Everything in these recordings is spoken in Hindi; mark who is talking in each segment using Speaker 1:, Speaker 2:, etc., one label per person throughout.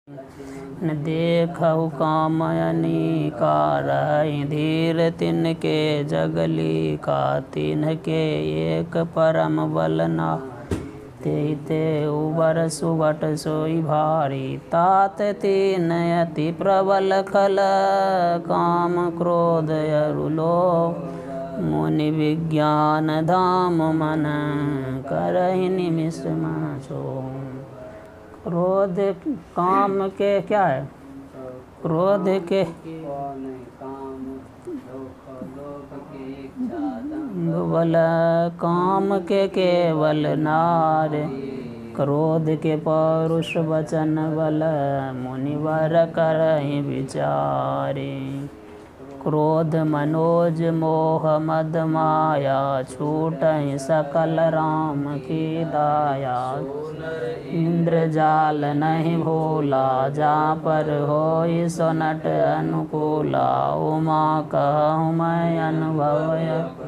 Speaker 1: देखहु कामयनी कारहि धीर तिनके जगली का तिनके एक परम बलना ते उबर सुबट सोई भारी तात तीन अति प्रबल खल काम क्रोध अरुलो मुनि विज्ञान धाम मन करहि निमिष माचो। क्रोध काम के क्या है? क्रोध के बल काम के केवल नार क्रोध के पौरुष वचन बल मुनिवर करहि विचारे। क्रोध मनोज मोह मद माया छूटहि सकल राम की दाया। इंद्र जाल नहीं भोला जा पर होई सोनट अनुकूला। उमा कहूँ मैं अनुभव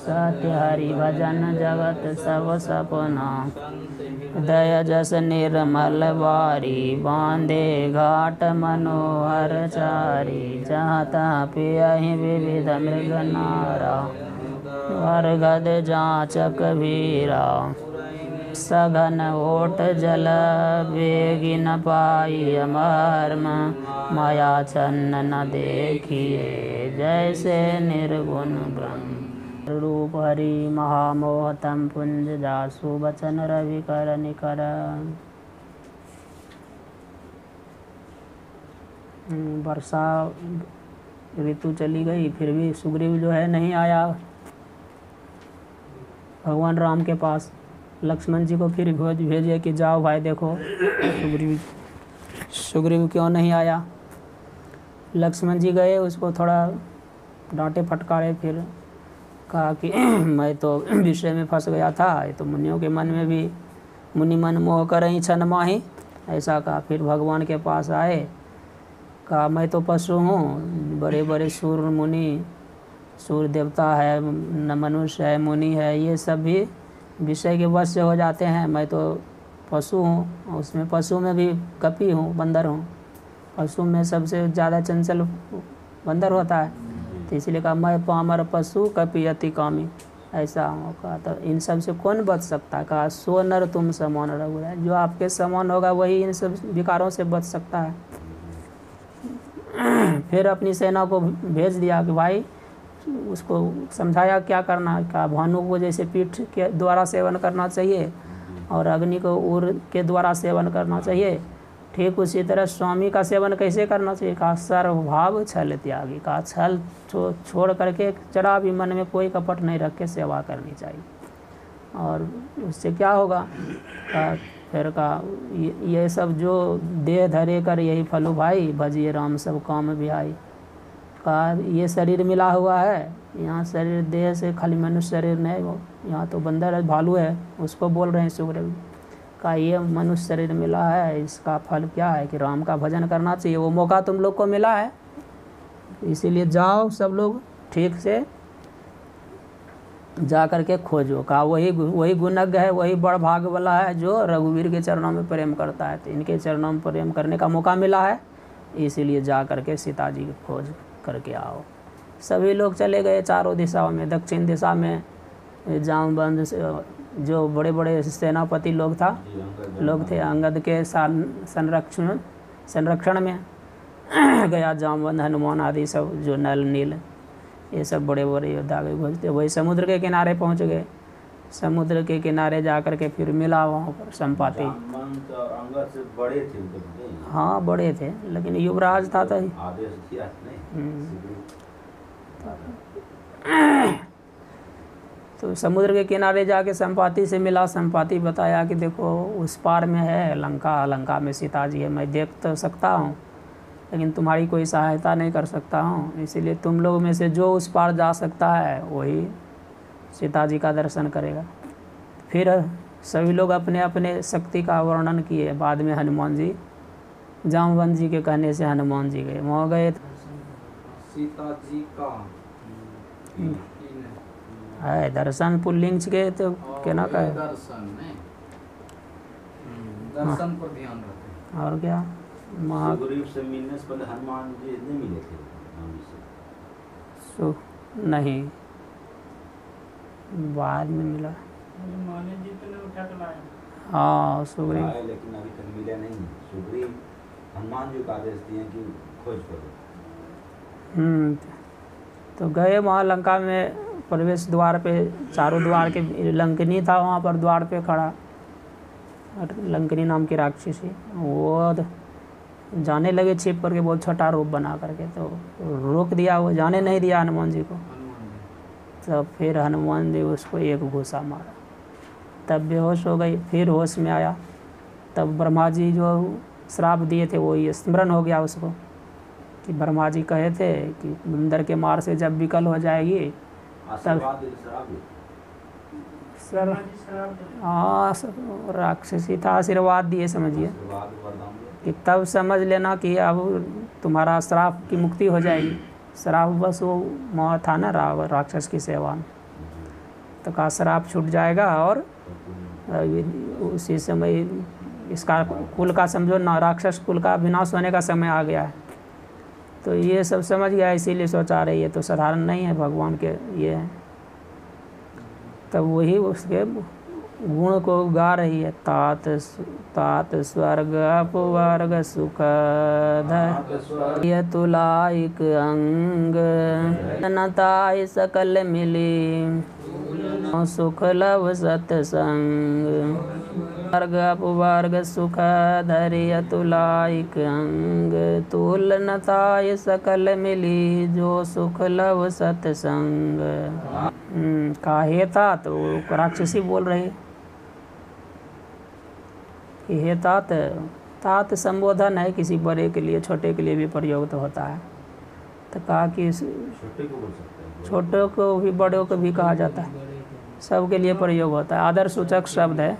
Speaker 1: सत्य हरि भजन जगत सब सपना। दया जस निर्मल बारी बांधे घाट मनोहर चारी। जहाँ तहाँ पियहि विविध मृग नारा हर गद जाचक वीरा। सघन ओट जल वेगी न पाई अमर्म माया छन्न न देखिए जैसे निर्गुण ब्रह्म। रूप हरि महामोहतम पुंज जासु बचन रवि कर निकर। वर्षा ऋतु चली गई फिर भी सुग्रीव जो है नहीं आया भगवान राम के पास। लक्ष्मण जी को फिर भेजे कि जाओ भाई देखो सुग्रीव क्यों नहीं आया। लक्ष्मण जी गए उसको थोड़ा डांटे फटकारे फिर कहा कि मैं तो विषय में फंस गया था। ये तो मुनियों के मन में भी मुनि मन मोह करहि छन माहि ऐसा कहा। फिर भगवान के पास आए कहा मैं तो पशु हूँ। बड़े बड़े सूर मुनि सूर्य देवता है न मनुष्य है मुनि है ये सब भी विषय के वश से हो जाते हैं। मैं तो पशु हूँ उसमें पशु में भी कपी हूँ बंदर हूँ। पशु में सबसे ज़्यादा चंचल बंदर होता है तो इसलिए कहा मैं पामर पशु कपि अति कामी ऐसा हूँ। कहा तो इन सब से कौन बच सकता है? कहा सो नर तुम समान रघुराय। जो आपके समान होगा वही इन सब विकारों से बच सकता है। फिर अपनी सेना को भेज दिया कि भाई उसको समझाया क्या करना। कहा भानु को जैसे पीठ के द्वारा सेवन करना चाहिए और अग्नि को उर के द्वारा सेवन करना चाहिए ठीक उसी तरह स्वामी का सेवन कैसे करना चाहिए। कहा सर्वभाव छल त्यागी। कहा छल छोड़ करके जरा भी मन में कोई कपट नहीं रख के सेवा करनी चाहिए और उससे क्या होगा। फिर कहा ये सब जो देह धरे कर यही फलु भाई भजिए राम सब काम बिहाई। कहा ये शरीर मिला हुआ है यहाँ शरीर देह से खाली मनुष्य शरीर नहीं हो यहाँ तो बंदर है भालू है उसको बोल रहे हैं सुग्रीव। का ये मनुष्य शरीर मिला है इसका फल क्या है कि राम का भजन करना चाहिए। वो मौका तुम लोग को मिला है इसीलिए जाओ सब लोग ठीक से जा करके खोजो। कहा वही गुणज्ञ है वही बड़ भाग वाला है जो रघुवीर के चरणों में प्रेम करता है। तो इनके चरणों में प्रेम करने का मौका मिला है इसीलिए जा करके सीता जी की खोज करके आओ। सभी लोग चले गए चारों दिशाओं में। दक्षिण दिशा में जामवंत जो बड़े बड़े सेनापति लोग थे अंगद के संरक्षण में गया जामवंत हनुमान आदि सब जो नल नील ये सब बड़े बड़े योद्धा गए। वही समुद्र के किनारे पहुंच गए। समुद्र के किनारे जाकर के फिर मिला वहाँ पर संपाति।
Speaker 2: बड़े थे
Speaker 1: हाँ बड़े थे लेकिन युवराज था तो तो समुद्र के किनारे जाके संपाति से मिला। संपाति बताया कि देखो उस पार में है लंका। लंका में सीता जी है। मैं देख तो सकता हूँ लेकिन तुम्हारी कोई सहायता नहीं कर सकता हूँ इसीलिए तुम लोग में से जो उस पार जा सकता है वही सीता जी का दर्शन करेगा। फिर सभी लोग अपने अपने शक्ति का वर्णन किए। बाद में हनुमान जी जामवंत जी के कहने से हनुमान जी गए वहाँ गए
Speaker 2: सीता जी का
Speaker 1: है दर्शन पुल्लिंग के तो केना कहे
Speaker 2: दर्शन पर ध्यान रखें।
Speaker 1: और क्या
Speaker 2: सुग्रीव से मिलने से पहले हनुमान जी नहीं मिले थे राम जी से?
Speaker 1: नहीं, बाद में मिला। हाँ सुग्रीव,
Speaker 2: आए लेकिन अभी तक मिले नहीं। सुग्रीव हनुमान जी को आदेश दिए कि खोज करो।
Speaker 1: तो गए वहाँ लंका में, प्रवेश द्वार पे, चारों द्वार के, लंकनी था वहाँ पर द्वार पे खड़ा, लंकनी नाम की राक्षसी। वो जाने लगे छिप करके, बहुत छोटा रूप बना करके, तो रोक दिया, वो जाने नहीं दिया हनुमान जी को। तब फिर हनुमान जी उसको एक घूसा मारा, तब बेहोश हो गई। फिर होश में आया, तब ब्रह्मा जी जो श्राप दिए थे वो ये स्मरण हो गया उसको, कि ब्रह्मा जी कहे थे कि बंदर के मार से जब विकल हो जाएगी तब, सर हाँ राक्षसी था, आशीर्वाद दिए समझिए, कि तब समझ लेना कि अब तुम्हारा श्राप की मुक्ति हो जाएगी। श्राप बस वो मौत था ना राक्षस की सेवा में, तो कहा श्राप छूट जाएगा और उसी समय इसका कुल का समझो ना, राक्षस कुल का विनाश होने का समय आ गया है। तो ये सब समझ गया, इसीलिए सोचा रही है तो साधारण नहीं है, भगवान के ये है। तब वही उसके गुण को गा रही है, तात तात स्वर्ग अपवर्ग सुख धैर्य तुलाइक अंग नताय सकल मिली सुख लव सत्संग। वर्ग अपवर्ग सुख धैर्य तुलाइक अंग तुलनताय सकल मिली जो सुख लव सत्संग। कहा हे तात, तो राक्षसी बोल रही कि हे तात। तात संबोधन है, किसी बड़े के लिए, छोटे के लिए भी प्रयोग तो होता है। तो कहा कि
Speaker 2: छोटे को बोल सकते हैं,
Speaker 1: छोटों को भी बड़ों को भी कहा जाता है, सबके लिए प्रयोग होता है, आदर सूचक शब्द है।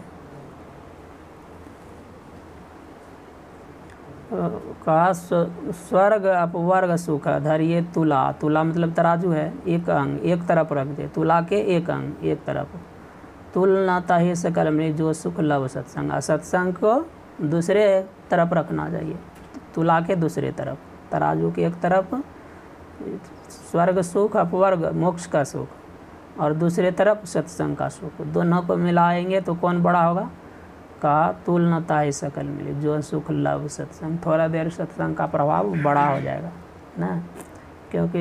Speaker 1: कहा स्वर्ग अपवर्ग सुख धैर्य तुला, तुला मतलब तराजू है, एक अंग एक तरफ रख दे, तुला के एक अंग एक तरफ, तुलनाता ही सकल में जो सुख लव सत्संग, सत्संग को दूसरे तरफ रखना चाहिए, तुला के दूसरे तरफ, तराजू के एक तरफ स्वर्ग सुख अपवर्ग मोक्ष का सुख, और दूसरे तरफ सत्संग का सुख, दोनों को मिलाएंगे तो कौन बड़ा होगा? कहा तुलनता ही सकल मिली जो सुख लव सत्संग, थोड़ा देर सत्संग का प्रभाव बड़ा हो जाएगा ना, क्योंकि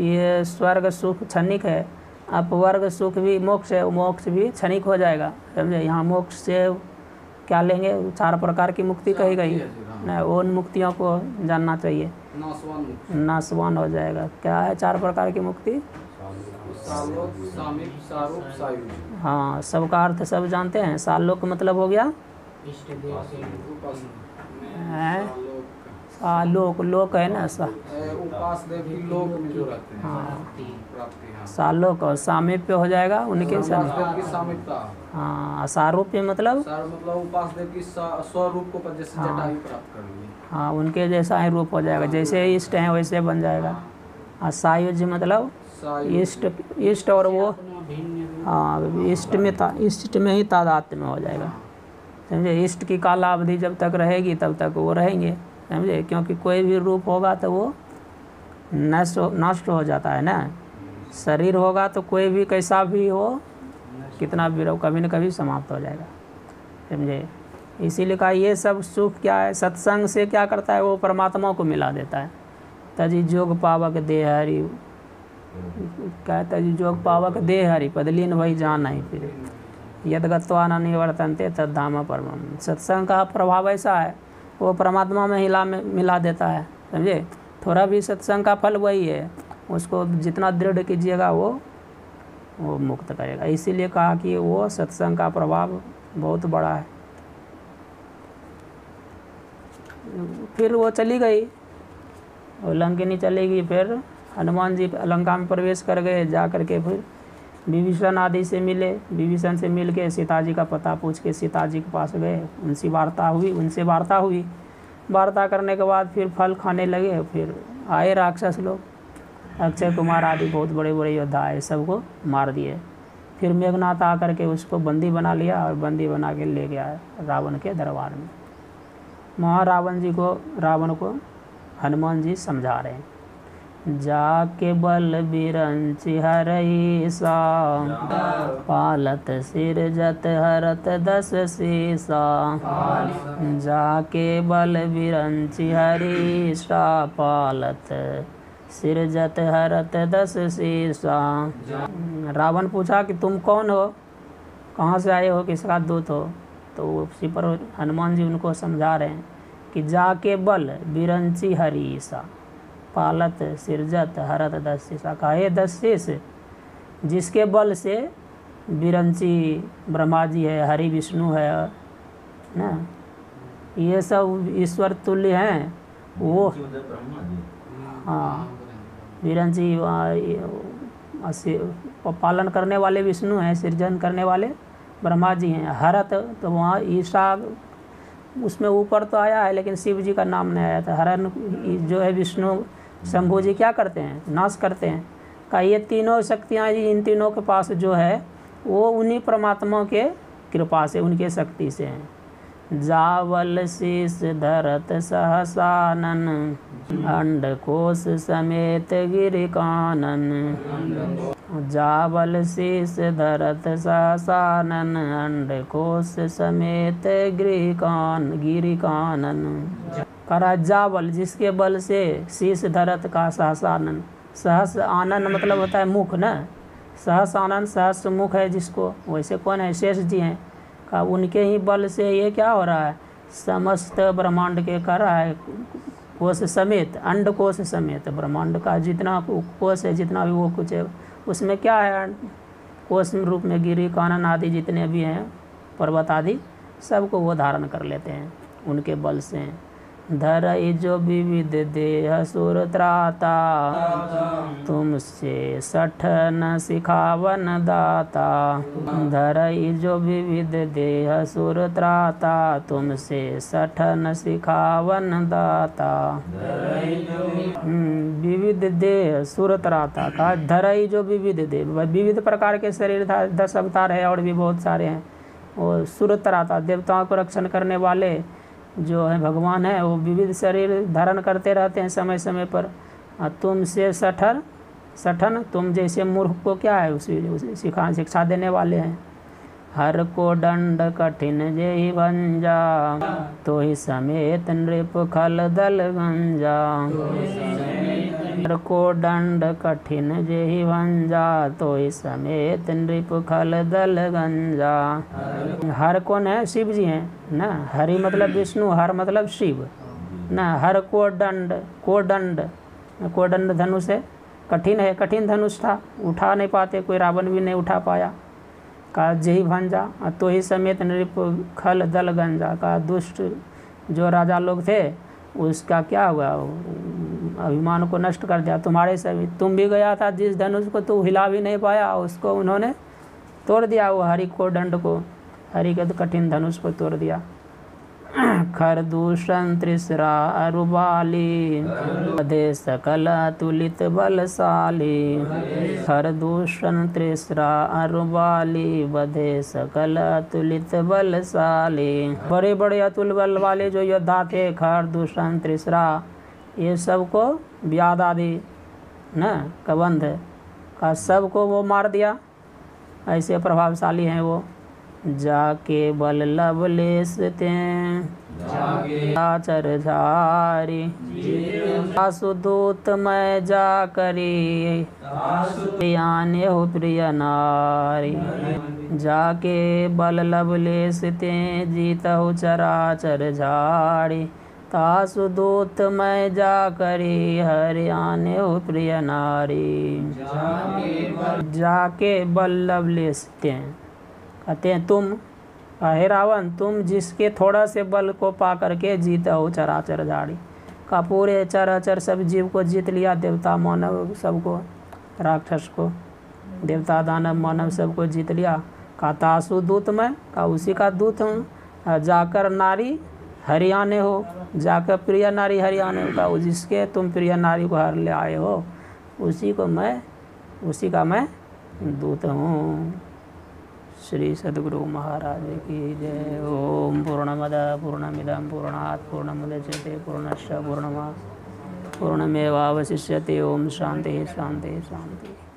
Speaker 1: ये स्वर्ग सुख क्षणिक है, अपवर्ग सुख भी मोक्ष है, मोक्ष भी क्षणिक हो जाएगा, समझे। यहाँ मोक्ष से क्या लेंगे? 4 प्रकार की मुक्ति कही गई ना, उन मुक्तियों को जानना चाहिए। नासवान हो जाएगा। क्या है 4 प्रकार की मुक्ति? हाँ, सबका अर्थ सब जानते हैं। सालोक मतलब हो गया सालोक, लोक है ना, हाँ सालोक, और सामीप्य हो जाएगा उनके साथ। हाँ सारूप्य मतलब
Speaker 3: उपासदेव की स्वरूप को जैसे जटायु प्राप्त कर लिए,
Speaker 1: हाँ उनके जैसा ही रूप हो जाएगा, जैसे इष्ट हैं वैसे बन जाएगा। और सायुज्य मतलब इष्ट और वो, हाँ इष्ट में ही तादात्म्य में हो जाएगा, समझे। इष्ट की कालावधि जब तक रहेगी तब तक वो रहेंगे, समझे, क्योंकि कोई भी रूप होगा तो वो नष्ट हो जाता है ना। शरीर होगा तो कोई भी कैसा भी हो, कितना भी रहो, कभी न कभी समाप्त हो जाएगा, समझे। इसीलिए कहा ये सब सुख क्या है? सत्संग से क्या करता है? वो परमात्मा को मिला देता है। तजी जोग पावक देह हरि, कहता है जोग पावक देह हरि पदलीन वही जान नहीं फिर यदगत्वा न निवर्तन्ते तद धाम परमम। सत्संग का प्रभाव ऐसा है, वो परमात्मा में मिला देता है, समझे। थोड़ा भी सत्संग का फल वही है, उसको जितना दृढ़ कीजिएगा वो मुक्त करेगा। इसीलिए कहा कि वो सत्संग का प्रभाव बहुत बड़ा है। फिर वो चली गई, और लंकिनी चली गई। फिर हनुमान जी लंका में प्रवेश कर गए, जा कर के फिर विभीषण आदि से मिले। विभीषण से मिल के सीता जी का पता पूछ के सीता जी के पास गए, उनसे वार्ता हुई। वार्ता करने के बाद फिर फल खाने लगे। फिर आए राक्षस लोग, अक्षय कुमार आदि बहुत बड़े बड़े योद्धा आए, सबको मार दिए। फिर मेघनाथ आकर के उसको बंदी बना लिया, और बंदी बना के ले गया रावण के दरबार में। रावण को हनुमान जी समझा रहे हैं। जाके बल बिरंचि हरईसा, पालत सिर जत हरत दस सीसा। जाके बल बिरंचि हरीसा, पालत सिर जत हरत दस सीसा। रावण पूछा कि तुम कौन हो, कहाँ से आए हो, किसका दूत हो? तो उसी पर हनुमान जी उनको समझा रहे हैं कि जाके बल बिरंचि हरीसा, पालत सिरजत हरत दस सीसा। का हे दस शीस, जिसके बल से बिरंची ब्रह्मा जी है, हरि विष्णु है ना, ये सब ईश्वर तुल्य हैं वो। हाँ, बिरंची पालन करने वाले विष्णु हैं, सृजन करने वाले ब्रह्मा जी हैं। हरत तो वहाँ ईशा उसमें ऊपर तो आया है, लेकिन शिव जी का नाम नहीं आया था। हरण जो है विष्णु शंभु जी क्या करते हैं, नाश करते हैं। का ये तीनों शक्तियाँ जी, इन तीनों के पास जो है वो उन्हीं परमात्मा के कृपा से, उनके शक्ति से हैं। जावल शीस धरत सहसानन, अंडकोश समेत गिरिकानन। जावल शीस धरत सहसानन, अंडकोश समेत गिरिकानन। करा जावल, जिसके बल से शीस धरत का सहसानन। सहस आनन मतलब होता है मुख न, सहस आनन सहस मुख है जिसको, वैसे कौन है, शेष जी हैं। का उनके ही बल से ये क्या हो रहा है, समस्त ब्रह्मांड के कर रहा है, कोश समेत, अंड कोश समेत। ब्रह्मांड का जितना कोश है, जितना भी वो कुछ है, उसमें क्या है, कोश रूप में गिरी कानन आदि जितने भी हैं, पर्वत आदि सबको वो धारण कर लेते हैं उनके बल से। धरई जो विविध देह सुर त्राता, तुमसे सठन सिखावन दाता। धरई जो विविध देह सुर त्राता, तुमसे सठन सिखावन दाता। विविध देह सुर त्राता का धरई जो विविध देह, विविध प्रकार के शरीर 10 अवतार है और भी बहुत सारे हैं। और सुर त्राता देवताओं को रक्षण करने वाले जो है भगवान है, वो विविध शरीर धारण करते रहते हैं समय समय पर। तुमसे सठन तुम जैसे मूर्ख को क्या है उसी शिक्षा देने वाले हैं। हर को दंड कठिन जेहि भंजा, तो ही समेत नृप खल दल गंजा। हर को दंड कठिन जेहि भंजा, तो ही समेत नृप खल दल गंजा। हर कौन है, शिव जी हैं ना। हरि मतलब विष्णु, हर मतलब शिव ना। हर को दंड, कोदंड धनुष है, कठिन है, कठिन धनुष था, उठा नहीं पाते, कोई रावण भी नहीं उठा पाया। का जेहि भंजा, तो ही समेत नृप खल दल गंजा। का दुष्ट जो राजा लोग थे उसका क्या हुआ, अभिमान को नष्ट कर दिया। तुम्हारे सभी, तुम भी गया था जिस धनुष को तू हिला भी नहीं पाया, उसको उन्होंने तोड़ दिया। वो हरि को दंड को, हरि के कठिन धनुष को तोड़ दिया। खरदूषण त्रिसरा अरुबाली, बधे सकल तुलित बलशाली। खरदूषण त्रिसरा अरुबाली, बधे सकल तुलित बलशाली। बड़े बड़े अतुल बल वाले जो योद्धा थे, खरदूषण त्रिसरा, ये सबको व्याध आदि न कबंध का सबको वो मार दिया, ऐसे प्रभावशाली हैं वो। जाके बल लवलेश ते आचर झारी, आसुदूत मैं जा करी, आने हो प्रिय नारी। जाके बल लवलेश ते जीतहु चराचर झाड़ी, तासुदूत मैं जा करी, हरियाणे हो प्रिय नारी। जाके बल लवलेश ते कहते हैं तुम, हे रावण, तुम जिसके थोड़ा से बल को पा करके जीता हो चराचर झाड़ी का, पूरे चराचर सब जीव को जीत लिया, देवता मानव सबको, राक्षस को, देवता दानव मानव सबको जीत लिया। का तासु दूत मैं, का उसी का दूत हूँ। जाकर नारी हरियाणे हो, जाकर प्रिय नारी हरियाणे हो, का जिसके तुम प्रिय नारी को हर ले आए हो, उसी का मैं दूत हूँ। श्री सद्गुरु महाराज की जय। ओम पूर्णमद पूर्णमिदं पूर्णात् पूर्णमुदच्यते पूर्णस्य पूर्णमादाय पूर्णमेवावशिष्यते। ओम शांति शांति शांति।